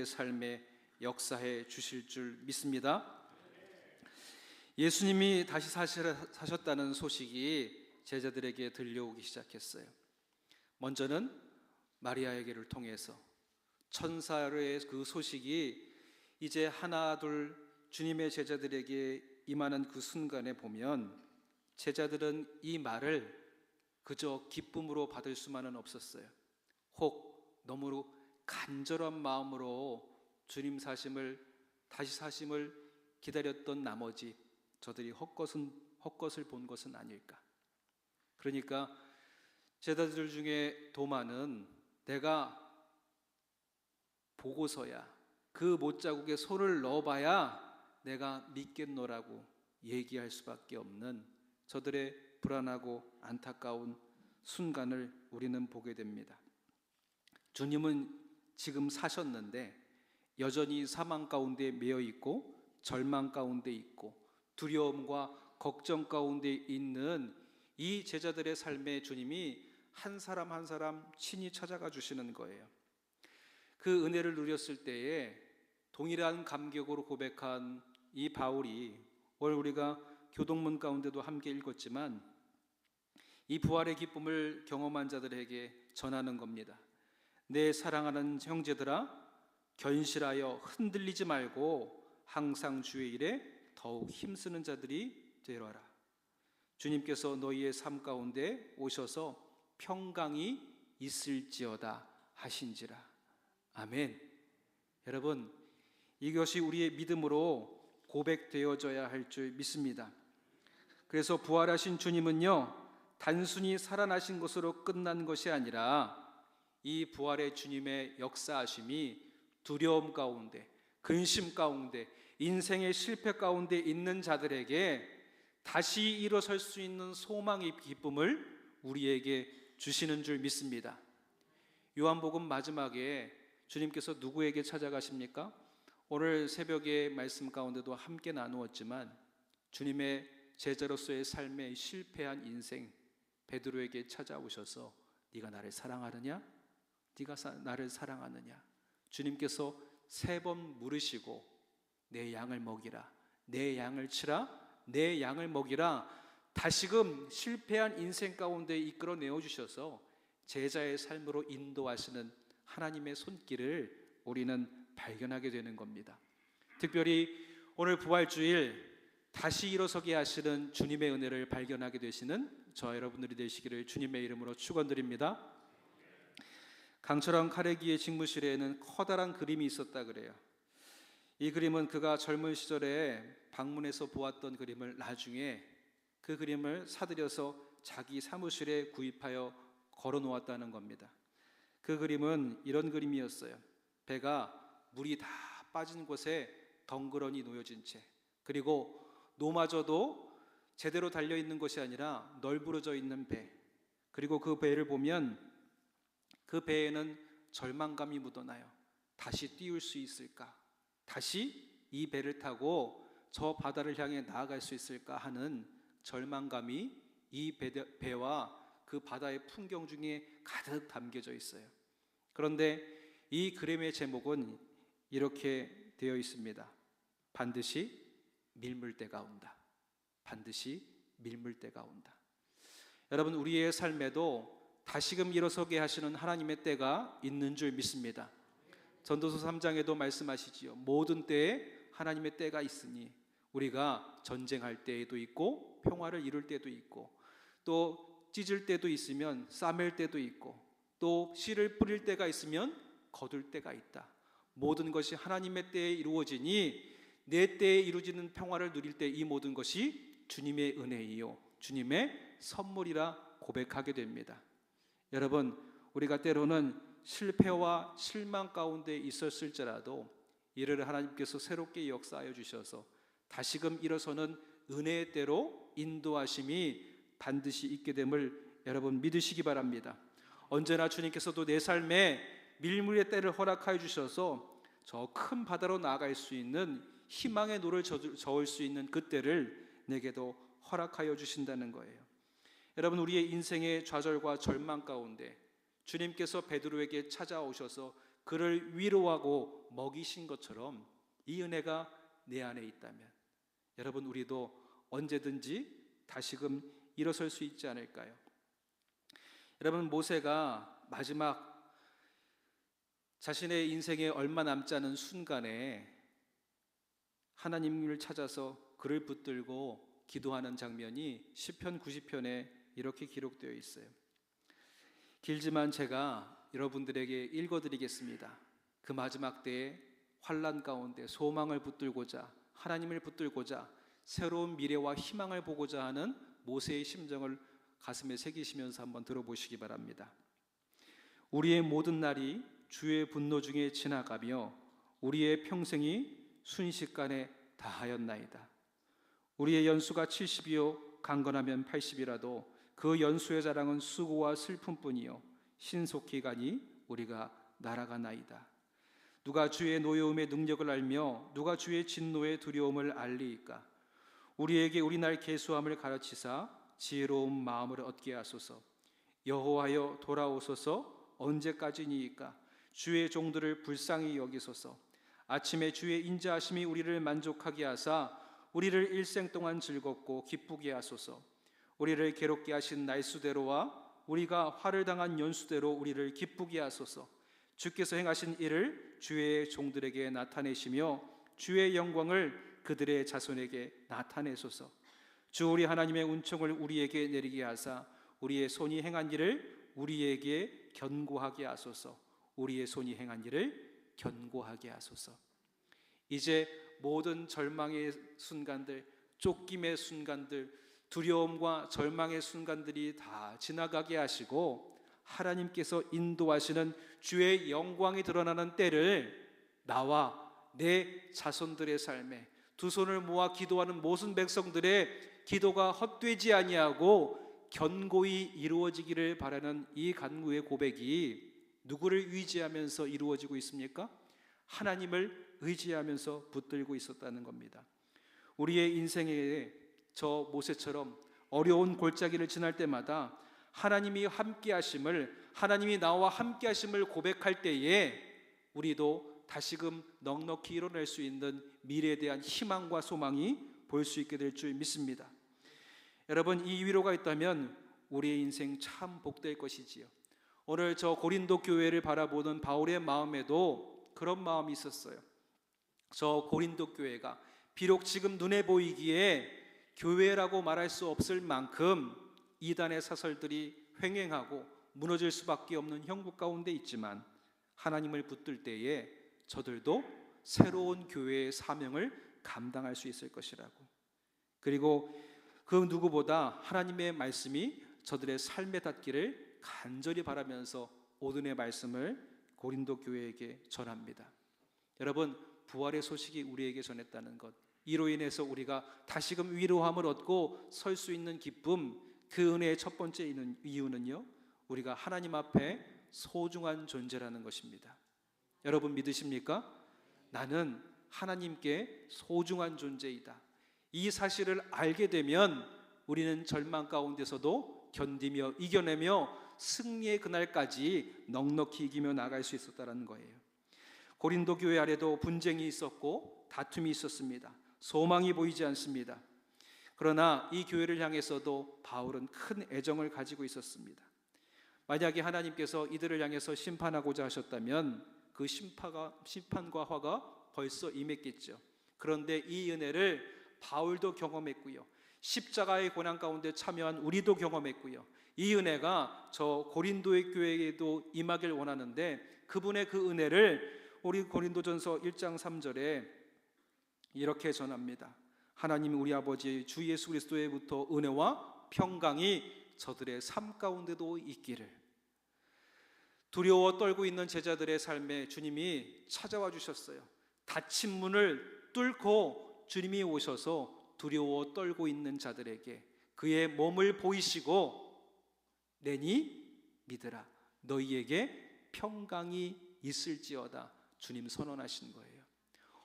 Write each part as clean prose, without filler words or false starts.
우리의 삶에 역사해 주실 줄 믿습니다. 예수님이 다시 사셨다는 소식이 제자들에게 들려오기 시작했어요. 먼저는 마리아에게를 통해서 천사의 그 소식이 이제 하나 둘 주님의 제자들에게 임하는 그 순간에 보면 제자들은 이 말을 그저 기쁨으로 받을 수만은 없었어요. 혹 너무 간절한 마음으로 주님 다시 사심을 기다렸던 나머지 저들이 헛것을 본 것은 아닐까. 그러니까 제자들 중에 도마는 내가 보고서야 그 못자국에 손을 넣어봐야 내가 믿겠노라고 얘기할 수밖에 없는 저들의 불안하고 안타까운 순간을 우리는 보게 됩니다. 주님은 지금 사셨는데 여전히 사망 가운데 매여 있고 절망 가운데 있고 두려움과 걱정 가운데 있는 이 제자들의 삶에 주님이 한 사람 한 사람 친히 찾아가 주시는 거예요. 그 은혜를 누렸을 때에 동일한 감격으로 고백한 이 바울이 오늘 우리가 교동문 가운데도 함께 읽었지만 이 부활의 기쁨을 경험한 자들에게 전하는 겁니다. 내 사랑하는 형제들아, 견실하여 흔들리지 말고 항상 주의 일에 더욱 힘쓰는 자들이 되어라. 주님께서 너희의 삶 가운데 오셔서 평강이 있을지어다 하신지라. 아멘. 여러분, 이것이 우리의 믿음으로 고백되어져야 할 줄 믿습니다. 그래서 부활하신 주님은요, 단순히 살아나신 것으로 끝난 것이 아니라 이 부활의 주님의 역사하심이 두려움 가운데, 근심 가운데, 인생의 실패 가운데 있는 자들에게 다시 일어설 수 있는 소망의 기쁨을 우리에게 주시는 줄 믿습니다. 요한복음 마지막에 주님께서 누구에게 찾아가십니까? 오늘 새벽의 말씀 가운데도 함께 나누었지만 주님의 제자로서의 삶에 실패한 인생 베드로에게 찾아오셔서 네가 나를 사랑하느냐? 네가 나를 사랑하느냐? 주님께서 3번 물으시고 내 양을 먹이라, 내 양을 치라, 내 양을 먹이라 다시금 실패한 인생 가운데 이끌어 내어주셔서 제자의 삶으로 인도하시는 하나님의 손길을 우리는 발견하게 되는 겁니다. 특별히 오늘 부활주일 다시 일어서게 하시는 주님의 은혜를 발견하게 되시는 저와 여러분들이 되시기를 주님의 이름으로 축원드립니다. 강철왕 카네기의 직무실에는 커다란 그림이 있었다 그래요. 이 그림은 그가 젊은 시절에 방문해서 보았던 그림을 나중에 그 그림을 사들여서 자기 사무실에 구입하여 걸어 놓았다는 겁니다. 그 그림은 이런 그림이었어요. 배가 물이 다 빠진 곳에 덩그러니 놓여진 채, 그리고 노마저도 제대로 달려있는 것이 아니라 널브러져 있는 배, 그리고 그 배를 보면 그 배에는 절망감이 묻어나요. 다시 띄울 수 있을까? 다시 이 배를 타고 저 바다를 향해 나아갈 수 있을까 하는 절망감이 이 배와 그 바다의 풍경 중에 가득 담겨져 있어요. 그런데 이 그림의 제목은 이렇게 되어 있습니다. 반드시 밀물 때가 온다. 반드시 밀물 때가 온다. 여러분, 우리의 삶에도 다시금 일어서게 하시는 하나님의 때가 있는 줄 믿습니다. 전도서 3장에도 말씀하시지요. 모든 때에 하나님의 때가 있으니 우리가 전쟁할 때에도 있고 평화를 이룰 때도 있고 또 찢을 때도 있으면 싸맬 때도 있고 또 씨를 뿌릴 때가 있으면 거둘 때가 있다. 모든 것이 하나님의 때에 이루어지니 내 때에 이루어지는 평화를 누릴 때 이 모든 것이 주님의 은혜이요 주님의 선물이라 고백하게 됩니다. 여러분, 우리가 때로는 실패와 실망 가운데 있었을지라도 이를 하나님께서 새롭게 역사하여 주셔서 다시금 일어서는 은혜의 때로 인도하심이 반드시 있게 됨을 여러분 믿으시기 바랍니다. 언제나 주님께서도 내 삶에 밀물의 때를 허락하여 주셔서 저 큰 바다로 나아갈 수 있는 희망의 노를 저을 수 있는 그 때를 내게도 허락하여 주신다는 거예요. 여러분, 우리의 인생의 좌절과 절망 가운데 주님께서 베드로에게 찾아오셔서 그를 위로하고 먹이신 것처럼 이 은혜가 내 안에 있다면 여러분, 우리도 언제든지 다시금 일어설 수 있지 않을까요? 여러분, 모세가 마지막 자신의 인생에 얼마 남지 않은 순간에 하나님을 찾아서 그를 붙들고 기도하는 장면이 시편 90편에 이렇게 기록되어 있어요. 길지만 제가 여러분들에게 읽어드리겠습니다. 그 마지막 때에 환난 가운데 소망을 붙들고자, 하나님을 붙들고자, 새로운 미래와 희망을 보고자 하는 모세의 심정을 가슴에 새기시면서 한번 들어보시기 바랍니다. 우리의 모든 날이 주의 분노 중에 지나가며 우리의 평생이 순식간에 다하였나이다. 우리의 연수가 70이요 강건하면 80이라도 그 연수의 자랑은 수고와 슬픔뿐이요 신속히 가니 우리가 날아가나이다. 누가 주의 노여움의 능력을 알며 누가 주의 진노의 두려움을 알리이까? 우리에게 우리날 계수함을 가르치사 지혜로운 마음을 얻게 하소서. 여호와여 돌아오소서. 언제까지니이까? 주의 종들을 불쌍히 여기소서. 아침에 주의 인자하심이 우리를 만족하게 하사 우리를 일생 동안 즐겁고 기쁘게 하소서. 우리를 괴롭게 하신 날수대로와 우리가 화를 당한 연수대로 우리를 기쁘게 하소서. 주께서 행하신 일을 주의 종들에게 나타내시며 주의 영광을 그들의 자손에게 나타내소서. 주 우리 하나님의 은총을 우리에게 내리게 하사 우리의 손이 행한 일을 우리에게 견고하게 하소서. 우리의 손이 행한 일을 견고하게 하소서. 이제 모든 절망의 순간들, 쫓김의 순간들, 두려움과 절망의 순간들이 다 지나가게 하시고 하나님께서 인도하시는 주의 영광이 드러나는 때를 나와 내 자손들의 삶에 두 손을 모아 기도하는 모든 백성들의 기도가 헛되지 아니하고 견고히 이루어지기를 바라는 이 간구의 고백이 누구를 의지하면서 이루어지고 있습니까? 하나님을 의지하면서 붙들고 있었다는 겁니다. 우리의 인생에 저 모세처럼 어려운 골짜기를 지날 때마다 하나님이 함께 하심을, 하나님이 나와 함께 하심을 고백할 때에 우리도 다시금 넉넉히 이뤄낼 수 있는 미래에 대한 희망과 소망이 볼 수 있게 될 줄 믿습니다. 여러분, 이 위로가 있다면 우리의 인생 참 복될 것이지요. 오늘 저 고린도 교회를 바라보는 바울의 마음에도 그런 마음이 있었어요. 저 고린도 교회가 비록 지금 눈에 보이기에 교회라고 말할 수 없을 만큼 이단의 사설들이 횡행하고 무너질 수밖에 없는 형국 가운데 있지만 하나님을 붙들 때에 저들도 새로운 교회의 사명을 감당할 수 있을 것이라고, 그리고 그 누구보다 하나님의 말씀이 저들의 삶에 닿기를 간절히 바라면서 오늘의 말씀을 고린도 교회에게 전합니다. 여러분, 부활의 소식이 우리에게 전했다는 것, 이로 인해서 우리가 다시금 위로함을 얻고 설 수 있는 기쁨, 그 은혜의 첫 번째 이유는요, 우리가 하나님 앞에 소중한 존재라는 것입니다. 여러분 믿으십니까? 나는 하나님께 소중한 존재이다. 이 사실을 알게 되면 우리는 절망 가운데서도 견디며 이겨내며 승리의 그날까지 넉넉히 이기며 나갈 수 있었다는 거예요. 고린도 교회 안에도 분쟁이 있었고 다툼이 있었습니다. 소망이 보이지 않습니다. 그러나 이 교회를 향해서도 바울은 큰 애정을 가지고 있었습니다. 만약에 하나님께서 이들을 향해서 심판하고자 하셨다면 그 심판과 화가 벌써 임했겠죠. 그런데 이 은혜를 바울도 경험했고요, 십자가의 고난 가운데 참여한 우리도 경험했고요, 이 은혜가 저 고린도의 교회에도 임하길 원하는데 그분의 그 은혜를 우리 고린도전서 1장 3절에 이렇게 전합니다. 하나님 우리 아버지 주 예수 그리스도에부터 은혜와 평강이 저들의 삶 가운데도 있기를. 두려워 떨고 있는 제자들의 삶에 주님이 찾아와 주셨어요. 닫힌 문을 뚫고 주님이 오셔서 두려워 떨고 있는 자들에게 그의 몸을 보이시고 내니 믿으라, 너희에게 평강이 있을지어다 주님 선언하신 거예요.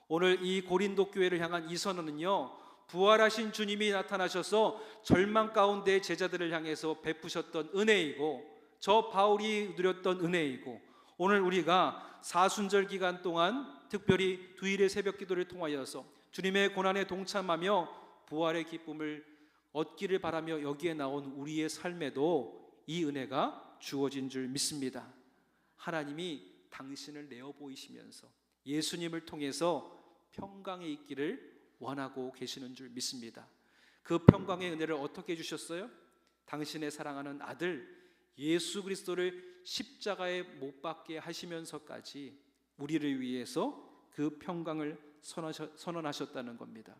오늘 이 고린도 교회를 향한 이 선언은요, 부활하신 주님이 나타나셔서 절망 가운데 제자들을 향해서 베푸셨던 은혜이고 저 바울이 누렸던 은혜이고 오늘 우리가 사순절 기간 동안 특별히 두일의 새벽 기도를 통하여서 주님의 고난에 동참하며 부활의 기쁨을 얻기를 바라며 여기에 나온 우리의 삶에도 이 은혜가 주어진 줄 믿습니다. 하나님이 당신을 내어 보이시면서 예수님을 통해서 평강에 있기를 원하고 계시는 줄 믿습니다. 그 평강의 은혜를 어떻게 주셨어요? 당신의 사랑하는 아들 예수 그리스도를 십자가에 못 박게 하시면서까지 우리를 위해서 그 평강을 선언하셨다는 겁니다.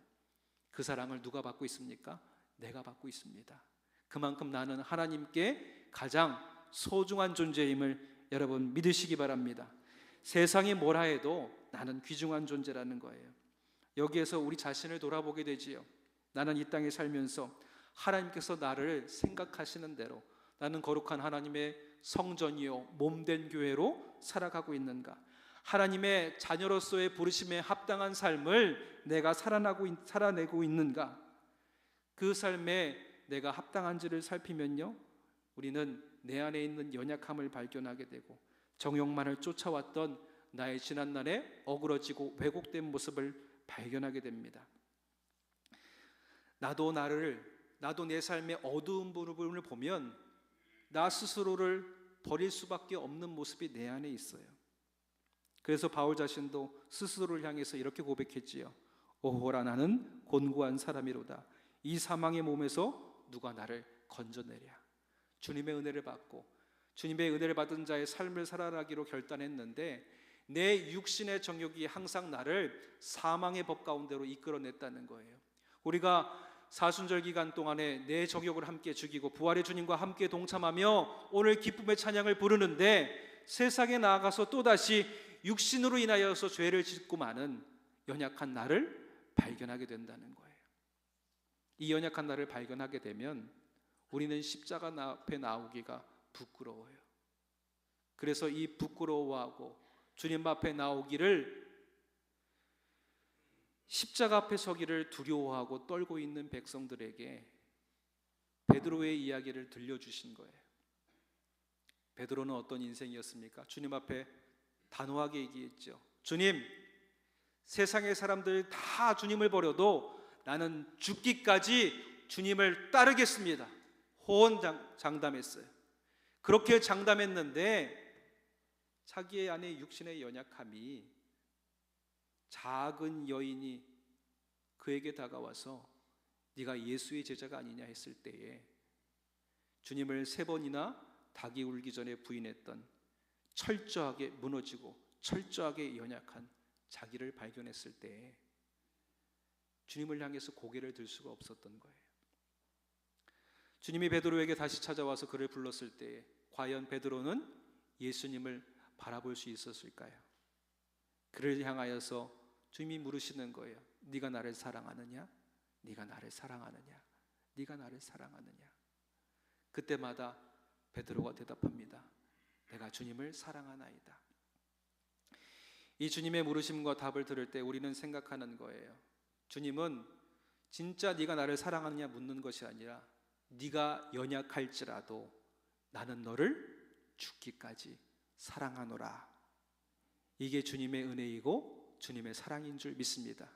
그 사랑을 누가 받고 있습니까? 내가 받고 있습니다. 그만큼 나는 하나님께 가장 소중한 존재임을 여러분 믿으시기 바랍니다. 세상이 뭐라 해도 나는 귀중한 존재라는 거예요. 여기에서 우리 자신을 돌아보게 되지요. 나는 이 땅에 살면서 하나님께서 나를 생각하시는 대로 나는 거룩한 하나님의 성전이요 몸된 교회로 살아가고 있는가? 하나님의 자녀로서의 부르심에 합당한 삶을 내가 살아내고 있는가? 그 삶에 내가 합당한지를 살피면요, 우리는 내 안에 있는 연약함을 발견하게 되고 정욕만을 쫓아왔던 나의 지난날에 어그러지고 왜곡된 모습을 발견하게 됩니다. 나도 내 삶의 어두운 부분을 보면 나 스스로를 버릴 수밖에 없는 모습이 내 안에 있어요. 그래서 바울 자신도 스스로를 향해서 이렇게 고백했지요. 오호라 나는 곤고한 사람이로다. 이 사망의 몸에서 누가 나를 건져내랴. 주님의 은혜를 받고 주님의 은혜를 받은 자의 삶을 살아가기로 결단했는데 내 육신의 정욕이 항상 나를 사망의 법 가운데로 이끌어냈다는 거예요. 우리가 사순절 기간 동안에 내 정욕을 함께 죽이고 부활의 주님과 함께 동참하며 오늘 기쁨의 찬양을 부르는데 세상에 나아가서 또다시 육신으로 인하여서 죄를 짓고 마는 연약한 나를 발견하게 된다는 거예요. 이 연약한 나를 발견하게 되면 우리는 십자가 앞에 나오기가 부끄러워요. 그래서 이 부끄러워하고 주님 앞에 나오기를, 십자가 앞에 서기를 두려워하고 떨고 있는 백성들에게 베드로의 이야기를 들려주신 거예요. 베드로는 어떤 인생이었습니까? 주님 앞에 단호하게 얘기했죠. 주님, 세상의 사람들 다 주님을 버려도 나는 죽기까지 주님을 따르겠습니다. 호언장담했어요. 그렇게 장담했는데 자기의 안에 육신의 연약함이, 작은 여인이 그에게 다가와서 네가 예수의 제자가 아니냐 했을 때에 주님을 3번이나 닭이 울기 전에 부인했던 철저하게 무너지고 철저하게 연약한 자기를 발견했을 때에 주님을 향해서 고개를 들 수가 없었던 거예요. 주님이 베드로에게 다시 찾아와서 그를 불렀을 때에 과연 베드로는 예수님을 바라볼 수 있었을까요? 그를 향하여서 주님이 물으시는 거예요. 네가 나를 사랑하느냐? 네가 나를 사랑하느냐? 네가 나를 사랑하느냐? 그때마다 베드로가 대답합니다. 내가 주님을 사랑하나이다. 이 주님의 물으심과 답을 들을 때 우리는 생각하는 거예요. 주님은 진짜 네가 나를 사랑하느냐 묻는 것이 아니라 네가 연약할지라도 나는 너를 죽기까지 사랑하노라. 이게 주님의 은혜이고 주님의 사랑인 줄 믿습니다.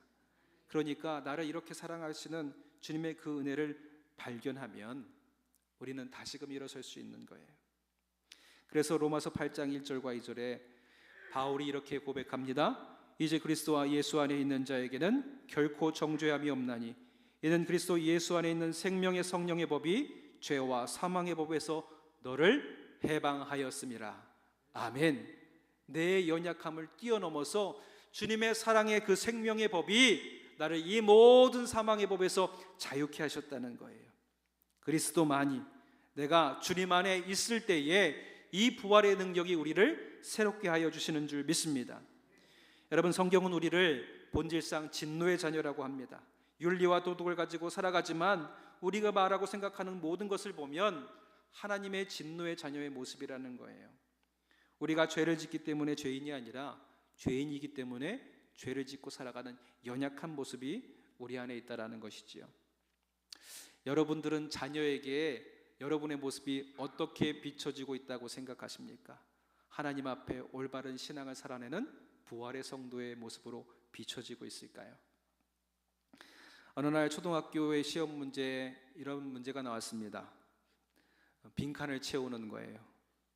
그러니까 나를 이렇게 사랑하시는 주님의 그 은혜를 발견하면 우리는 다시금 일어설 수 있는 거예요. 그래서 로마서 8장 1절과 2절에 바울이 이렇게 고백합니다. 이제 그리스도와 예수 안에 있는 자에게는 결코 정죄함이 없나니 이는 그리스도 예수 안에 있는 생명의 성령의 법이 죄와 사망의 법에서 너를 해방하였음이라. 아멘. 내 연약함을 뛰어넘어서 주님의 사랑의 그 생명의 법이 나를 이 모든 사망의 법에서 자유케 하셨다는 거예요. 그리스도만이, 내가 주님 안에 있을 때에 이 부활의 능력이 우리를 새롭게 하여 주시는 줄 믿습니다. 여러분, 성경은 우리를 본질상 진노의 자녀라고 합니다. 윤리와 도덕을 가지고 살아가지만 우리가 말하고 생각하는 모든 것을 보면 하나님의 진노의 자녀의 모습이라는 거예요. 우리가 죄를 짓기 때문에 죄인이 아니라 죄인이기 때문에 죄를 짓고 살아가는 연약한 모습이 우리 안에 있다라는 것이지요. 여러분들은 자녀에게 여러분의 모습이 어떻게 비춰지고 있다고 생각하십니까? 하나님 앞에 올바른 신앙을 살아내는 부활의 성도의 모습으로 비춰지고 있을까요? 어느 날 초등학교의 시험 문제에 이런 문제가 나왔습니다. 빈칸을 채우는 거예요.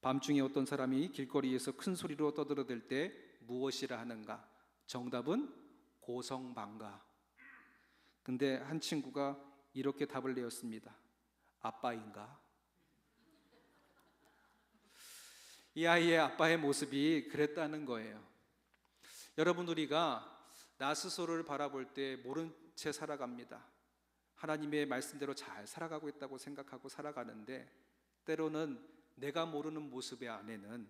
밤중에 어떤 사람이 길거리에서 큰 소리로 떠들어댈 때 무엇이라 하는가? 정답은 고성방가. 근데 한 친구가 이렇게 답을 내었습니다. 아빠인가? 이 아이의 아빠의 모습이 그랬다는 거예요. 여러분, 우리가 나 스스로를 바라볼 때 모른 채 살아갑니다. 하나님의 말씀대로 잘 살아가고 있다고 생각하고 살아가는데 때로는 내가 모르는 모습의 안에는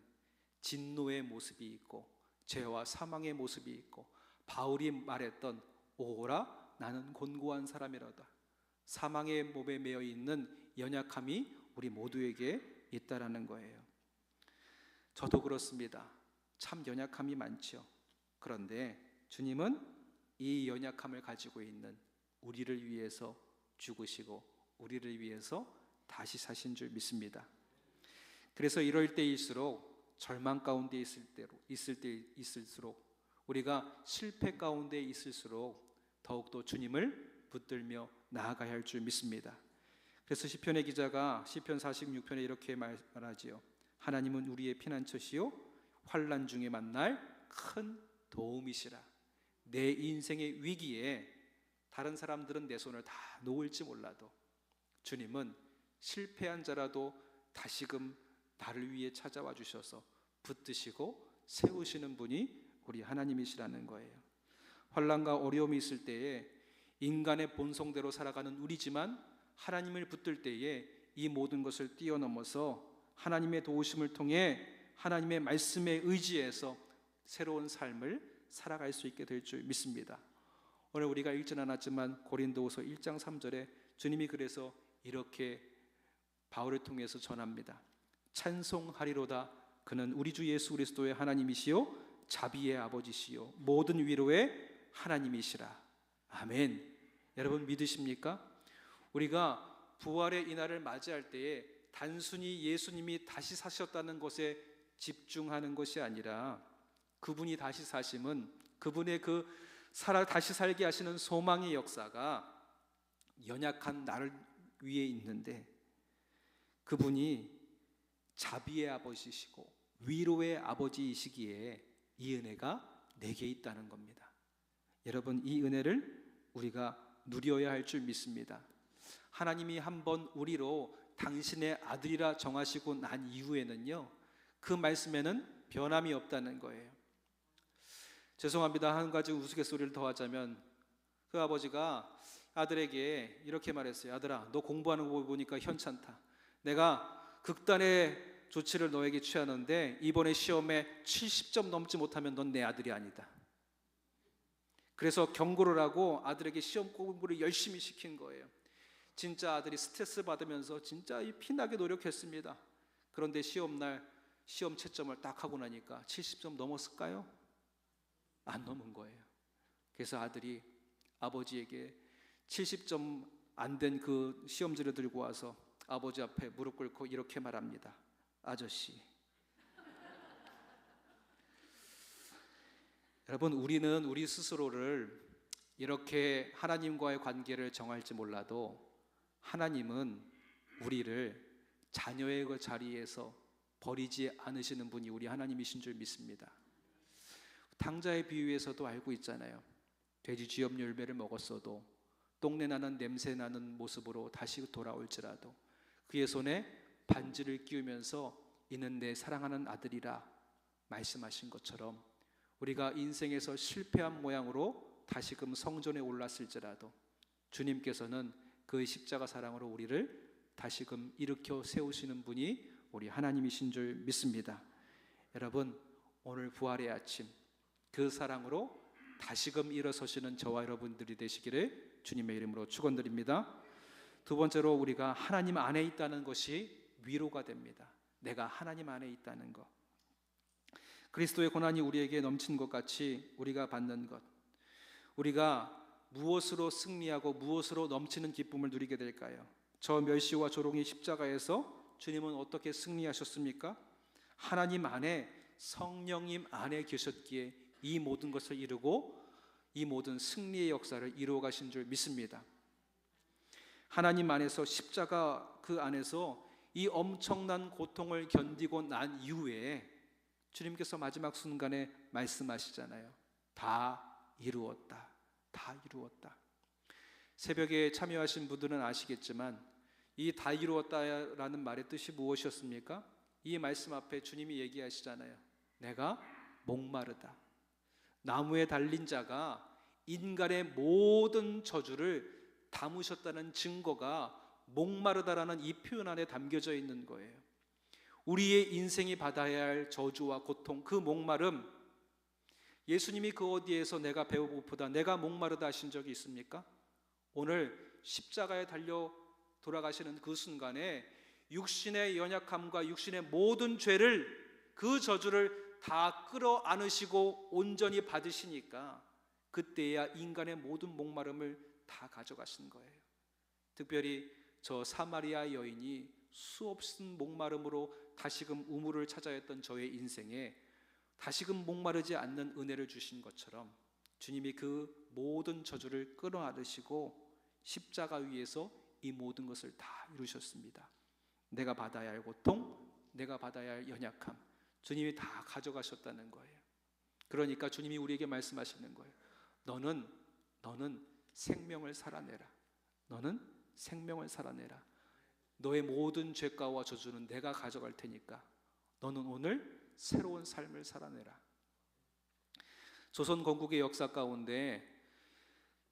진노의 모습이 있고 죄와 사망의 모습이 있고 바울이 말했던 오호라 나는 곤고한 사람이로다. 사망의 몸에 매여 있는 연약함이 우리 모두에게 있다라는 거예요. 저도 그렇습니다. 참 연약함이 많죠. 그런데 주님은 이 연약함을 가지고 있는 우리를 위해서 죽으시고 우리를 위해서 다시 사신 줄 믿습니다. 그래서 이럴 때일수록 절망 가운데 있을수록 우리가 실패 가운데 있을수록 더욱더 주님을 붙들며 나아가야 할 줄 믿습니다. 그래서 시편의 기자가 시편 46편에 이렇게 말하지요. 하나님은 우리의 피난처시요 환난 중에 만날 큰 도움이시라. 내 인생의 위기에 다른 사람들은 내 손을 다 놓을지 몰라도 주님은 실패한 자라도 다시금 나를 위해 찾아와 주셔서 붙드시고 세우시는 분이 우리 하나님이시라는 거예요. 환난과 어려움이 있을 때에 인간의 본성대로 살아가는 우리지만 하나님을 붙들 때에 이 모든 것을 뛰어넘어서 하나님의 도우심을 통해 하나님의 말씀에 의지해서 새로운 삶을 살아갈 수 있게 될 줄 믿습니다. 오늘 우리가 읽지는 않았지만 고린도후서 1장 3절에 주님이 그래서 이렇게 바울을 통해서 전합니다. 찬송하리로다. 그는 우리 주 예수 그리스도의 하나님이시요 자비의 아버지시요 모든 위로의 하나님이시라. 아멘. 여러분 믿으십니까? 우리가 부활의 이날을 맞이할 때에 단순히 예수님이 다시 사셨다는 것에 집중하는 것이 아니라 그분이 다시 사심은 그분의 그 다시 살게 하시는 소망의 역사가 연약한 나를 위에 있는데 그분이 자비의 아버지시고 위로의 아버지이시기에 이 은혜가 내게 있다는 겁니다. 여러분, 이 은혜를 우리가 누려야 할 줄 믿습니다. 하나님이 한번 우리로 당신의 아들이라 정하시고 난 이후에는요, 그 말씀에는 변함이 없다는 거예요. 죄송합니다. 한 가지 우스갯소리를 더 하자면 그 아버지가 아들에게 이렇게 말했어요. 아들아, 너 공부하는 거 보니까 현찮다. 내가 극단의 조치를 너에게 취하는데 이번에 시험에 70점 넘지 못하면 넌 내 아들이 아니다. 그래서 경고를 하고 아들에게 시험 공부를 열심히 시킨 거예요. 진짜 아들이 스트레스 받으면서 진짜 피나게 노력했습니다. 그런데 시험날 시험 채점을 딱 하고 나니까 70점 넘었을까요? 안 넘은 거예요. 그래서 아들이 아버지에게 70점 안 된 그 시험지를 들고 와서 아버지 앞에 무릎 꿇고 이렇게 말합니다. 아저씨, 여러분, 우리는 우리 스스로를 이렇게 하나님과의 관계를 정할지 몰라도 하나님은 우리를 자녀의 그 자리에서 버리지 않으시는 분이 우리 하나님이신 줄 믿습니다. 탕자의 비유에서도 알고 있잖아요. 돼지 쥐염 열매를 먹었어도 똥내나는 냄새나는 모습으로 다시 돌아올지라도 그의 손에 반지를 끼우면서 이는 내 사랑하는 아들이라 말씀하신 것처럼 우리가 인생에서 실패한 모양으로 다시금 성전에 올랐을지라도 주님께서는 그 십자가 사랑으로 우리를 다시금 일으켜 세우시는 분이 우리 하나님이신 줄 믿습니다. 여러분, 오늘 부활의 아침 그 사랑으로 다시금 일어서시는 저와 여러분들이 되시기를 주님의 이름으로 축원드립니다. 두 번째로 우리가 하나님 안에 있다는 것이 위로가 됩니다. 내가 하나님 안에 있다는 것. 그리스도의 고난이 우리에게 넘친 것 같이 우리가 받는 것, 우리가 무엇으로 승리하고 무엇으로 넘치는 기쁨을 누리게 될까요? 저 멸시와 조롱의 십자가에서 주님은 어떻게 승리하셨습니까? 하나님 안에 성령님 안에 계셨기에 이 모든 것을 이루고 이 모든 승리의 역사를 이루어 가신 줄 믿습니다. 하나님 안에서 십자가 그 안에서 이 엄청난 고통을 견디고 난 이후에 주님께서 마지막 순간에 말씀하시잖아요. 다 이루었다. 다 이루었다. 새벽에 참여하신 분들은 아시겠지만 이 다 이루었다라는 말의 뜻이 무엇이었습니까? 이 말씀 앞에 주님이 얘기하시잖아요. 내가 목마르다. 나무에 달린 자가 인간의 모든 저주를 담으셨다는 증거가 목마르다라는 이 표현 안에 담겨져 있는 거예요. 우리의 인생이 받아야 할 저주와 고통, 그 목마름, 예수님이 그 어디에서 내가 배고프다, 내가 목마르다 하신 적이 있습니까? 오늘 십자가에 달려 돌아가시는 그 순간에 육신의 연약함과 육신의 모든 죄를, 그 저주를 다 끌어안으시고 온전히 받으시니까 그때야 인간의 모든 목마름을 다 가져가신 거예요. 특별히 저 사마리아 여인이 수없은 목마름으로 다시금 우물을 찾아 했던 저의 인생에 다시금 목마르지 않는 은혜를 주신 것처럼 주님이 그 모든 저주를 끌어안으시고 십자가 위에서 이 모든 것을 다 이루셨습니다. 내가 받아야 할 고통, 내가 받아야 할 연약함, 주님이 다 가져가셨다는 거예요. 그러니까 주님이 우리에게 말씀하시는 거예요. 너는 생명을 살아내라. 너는 생명을 살아내라. 너의 모든 죄가와 저주는 내가 가져갈 테니까 너는 오늘 새로운 삶을 살아내라. 조선 건국의 역사 가운데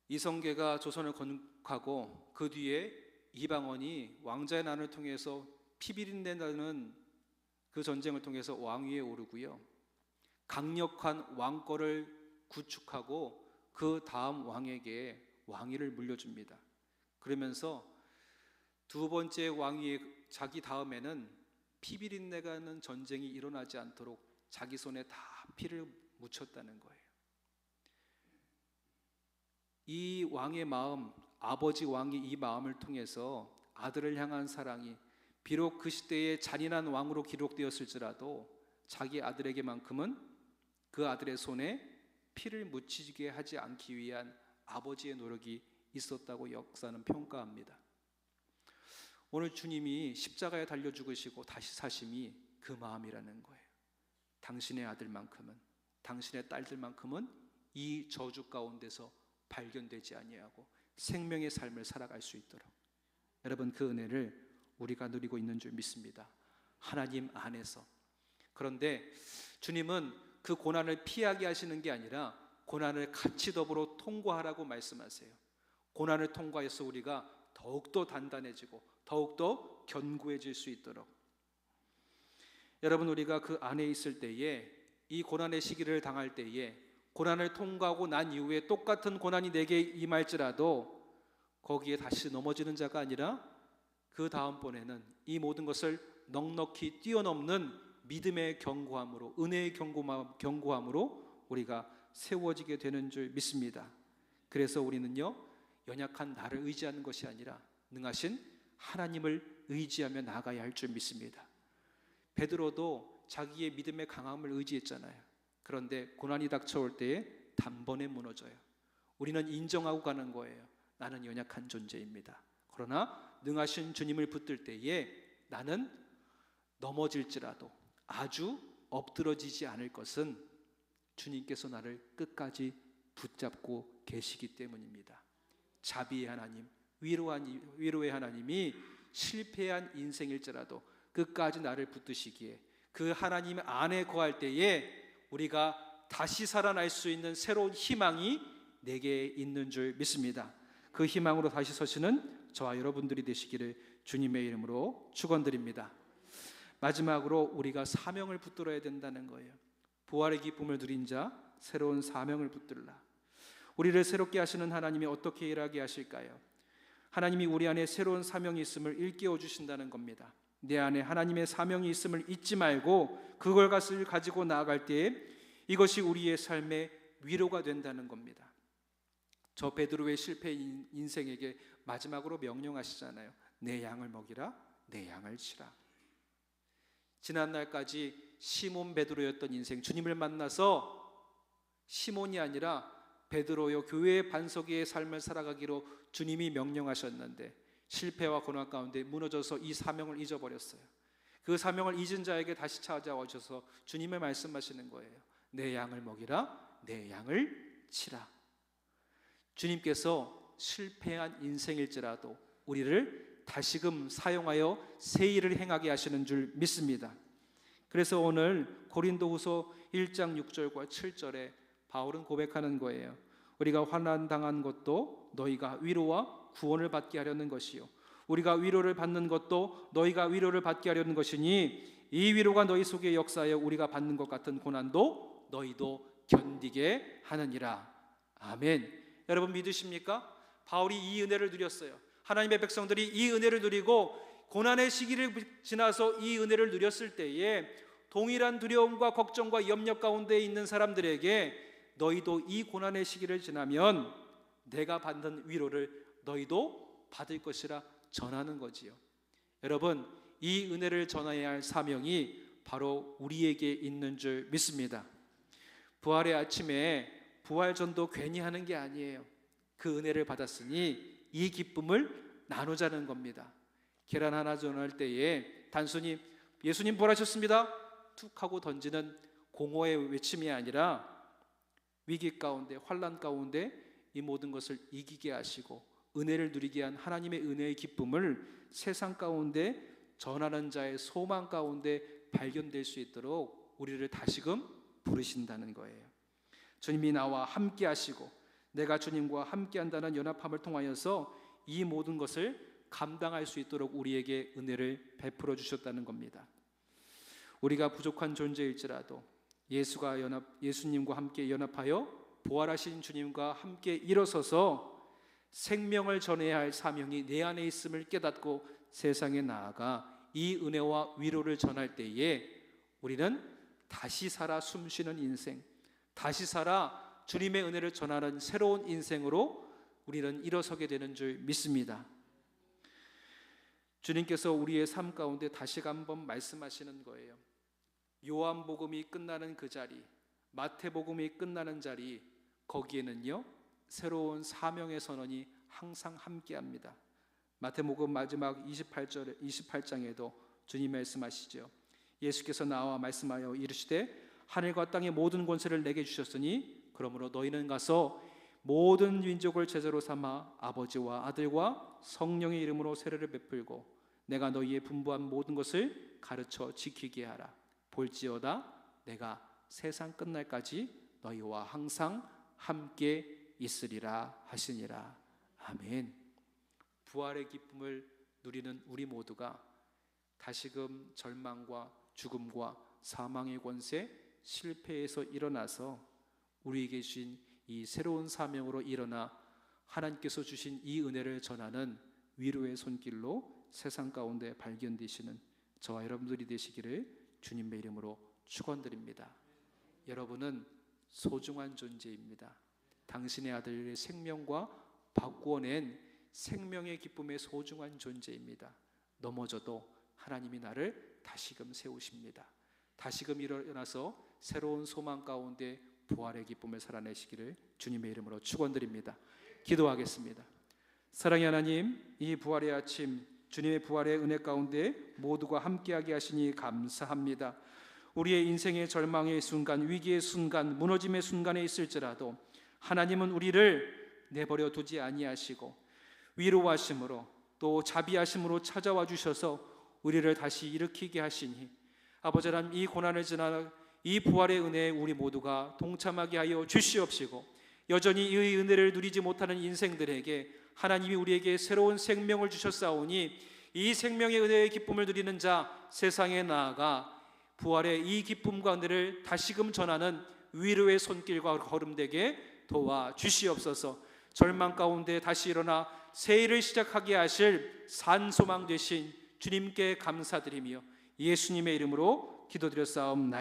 이성계가 조선을 건국하고 그 뒤에 이방원이 왕자의 난을 통해서 피비린내 나는 그 전쟁을 통해서 왕위에 오르고요. 강력한 왕권을 구축하고 그 다음 왕에게 왕위를 물려줍니다. 그러면서 두 번째 왕위의 자기 다음에는 피비린내가 나는 전쟁이 일어나지 않도록 자기 손에 다 피를 묻혔다는 거예요. 이 왕의 마음, 아버지 왕이 이 마음을 통해서 아들을 향한 사랑이 비록 그 시대에 잔인한 왕으로 기록되었을지라도 자기 아들에게만큼은 그 아들의 손에 피를 묻히게 하지 않기 위한 아버지의 노력이 있었다고 역사는 평가합니다. 오늘 주님이 십자가에 달려 죽으시고 다시 사심이 그 마음이라는 거예요. 당신의 아들만큼은, 당신의 딸들만큼은 이 저주 가운데서 발견되지 아니하고 생명의 삶을 살아갈 수 있도록, 여러분 그 은혜를 우리가 누리고 있는 줄 믿습니다. 하나님 안에서. 그런데 주님은 그 고난을 피하게 하시는 게 아니라 고난을 같이 더불어 통과하라고 말씀하세요. 고난을 통과해서 우리가 더욱더 단단해지고 더욱더 견고해질 수 있도록. 여러분 우리가 그 안에 있을 때에, 이 고난의 시기를 당할 때에, 고난을 통과하고 난 이후에 똑같은 고난이 내게 임할지라도 거기에 다시 넘어지는 자가 아니라 그 다음번에는 이 모든 것을 넉넉히 뛰어넘는 믿음의 견고함으로, 은혜의 견고함으로 우리가 세워지게 되는 줄 믿습니다. 그래서 우리는요, 연약한 나를 의지하는 것이 아니라 능하신 하나님을 의지하며 나아가야 할 줄 믿습니다. 베드로도 자기의 믿음의 강함을 의지했잖아요. 그런데 고난이 닥쳐올 때에 단번에 무너져요. 우리는 인정하고 가는 거예요. 나는 연약한 존재입니다. 그러나 능하신 주님을 붙들 때에 나는 넘어질지라도 아주 엎드러지지 않을 것은 주님께서 나를 끝까지 붙잡고 계시기 때문입니다. 자비의 하나님, 위로의 하나님이 실패한 인생일지라도 끝까지 나를 붙드시기에 그 하나님 안에 거할 때에 우리가 다시 살아날 수 있는 새로운 희망이 내게 있는 줄 믿습니다. 그 희망으로 다시 서시는 저와 여러분들이 되시기를 주님의 이름으로 축원드립니다. 마지막으로 우리가 사명을 붙들어야 된다는 거예요. 부활의 기쁨을 누린 자, 새로운 사명을 붙들라. 우리를 새롭게 하시는 하나님이 어떻게 일하게 하실까요? 하나님이 우리 안에 새로운 사명이 있음을 일깨워 주신다는 겁니다. 내 안에 하나님의 사명이 있음을 잊지 말고 그걸 가지고 나아갈 때에 이것이 우리의 삶의 위로가 된다는 겁니다. 저 베드로의 실패 인생에게 마지막으로 명령하시잖아요. 내 양을 먹이라, 내 양을 치라. 지난날까지 시몬 베드로였던 인생, 주님을 만나서 시몬이 아니라 베드로요 교회의 반석의 삶을 살아가기로 주님이 명령하셨는데 실패와 고난 가운데 무너져서 이 사명을 잊어버렸어요. 그 사명을 잊은 자에게 다시 찾아오셔서 주님의 말씀하시는 거예요. 내 양을 먹이라, 내 양을 치라. 주님께서 실패한 인생일지라도 우리를 다시금 사용하여 새 일을 행하게 하시는 줄 믿습니다. 그래서 오늘 고린도후서 1장 6절과 7절에 바울은 고백하는 거예요. 우리가 환난 당한 것도 너희가 위로와 구원을 받게 하려는 것이요, 우리가 위로를 받는 것도 너희가 위로를 받게 하려는 것이니 이 위로가 너희 속에 역사하여 우리가 받는 것 같은 고난도 너희도 견디게 하느니라. 아멘. 여러분 믿으십니까? 바울이 이 은혜를 누렸어요. 하나님의 백성들이 이 은혜를 누리고 고난의 시기를 지나서 이 은혜를 누렸을 때에 동일한 두려움과 걱정과 염려 가운데 있는 사람들에게 너희도 이 고난의 시기를 지나면 내가 받는 위로를 너희도 받을 것이라 전하는 거지요. 여러분, 이 은혜를 전해야 할 사명이 바로 우리에게 있는 줄 믿습니다. 부활의 아침에 부활전도 괜히 하는 게 아니에요. 그 은혜를 받았으니 이 기쁨을 나누자는 겁니다. 계란 하나 전할 때에 단순히 예수님 부활하셨습니다 툭 하고 던지는 공허의 외침이 아니라 위기 가운데, 환난 가운데 이 모든 것을 이기게 하시고 은혜를 누리게 한 하나님의 은혜의 기쁨을 세상 가운데 전하는 자의 소망 가운데 발견될 수 있도록 우리를 다시금 부르신다는 거예요. 주님이 나와 함께 하시고 내가 주님과 함께 한다는 연합함을 통하여서 이 모든 것을 감당할 수 있도록 우리에게 은혜를 베풀어 주셨다는 겁니다. 우리가 부족한 존재일지라도 예수님과 함께 연합하여 부활하신 주님과 함께 일어서서 생명을 전해야 할 사명이 내 안에 있음을 깨닫고 세상에 나아가 이 은혜와 위로를 전할 때에 우리는 다시 살아 숨쉬는 인생, 다시 살아 주님의 은혜를 전하는 새로운 인생으로 우리는 일어서게 되는 줄 믿습니다. 주님께서 우리의 삶 가운데 다시 한번 말씀하시는 거예요. 요한복음이 끝나는 그 자리, 마태복음이 끝나는 자리, 거기에는요 새로운 사명의 선언이 항상 함께합니다. 마태복음 마지막 28장에도 주님 말씀하시죠. 예수께서 나와 말씀하여 이르시되 하늘과 땅의 모든 권세를 내게 주셨으니 그러므로 너희는 가서 모든 민족을 제자로 삼아 아버지와 아들과 성령의 이름으로 세례를 베풀고 내가 너희의 분부한 모든 것을 가르쳐 지키게 하라. 볼지어다 내가 세상 끝날까지 너희와 항상 함께 있으리라 하시니라. 아멘. 부활의 기쁨을 누리는 우리 모두가 다시금 절망과 죽음과 사망의 권세, 실패에서 일어나서 우리에게 주신 이 새로운 사명으로 일어나 하나님께서 주신 이 은혜를 전하는 위로의 손길로 세상 가운데 발견되시는 저와 여러분들이 되시기를 주님의 이름으로 축원드립니다. 여러분은 소중한 존재입니다. 당신의 아들의 생명과 바꾸어낸 생명의 기쁨의 소중한 존재입니다. 넘어져도 하나님이 나를 다시금 세우십니다. 다시금 일어나서 새로운 소망 가운데 부활의 기쁨을 살아내시기를 주님의 이름으로 축원드립니다. 기도하겠습니다. 사랑의 하나님, 이 부활의 아침 주님의 부활의 은혜 가운데 모두가 함께하게 하시니 감사합니다. 우리의 인생의 절망의 순간, 위기의 순간, 무너짐의 순간에 있을지라도 하나님은 우리를 내버려 두지 아니하시고 위로하심으로 또 자비하심으로 찾아와 주셔서 우리를 다시 일으키게 하시니 아버지 하나님, 이 고난을 지나 이 부활의 은혜에 우리 모두가 동참하게 하여 주시옵시고 여전히 이 은혜를 누리지 못하는 인생들에게 하나님이 우리에게 새로운 생명을 주셨사오니 이 생명의 은혜의 기쁨을 누리는 자 세상에 나아가 부활의 이 기쁨과 은혜를 다시금 전하는 위로의 손길과 걸음되게 도와 주시옵소서. 절망 가운데 다시 일어나 새 일을 시작하게 하실 산소망 되신 주님께 감사드리며 예수님의 이름으로 기도드렸사옵나이다.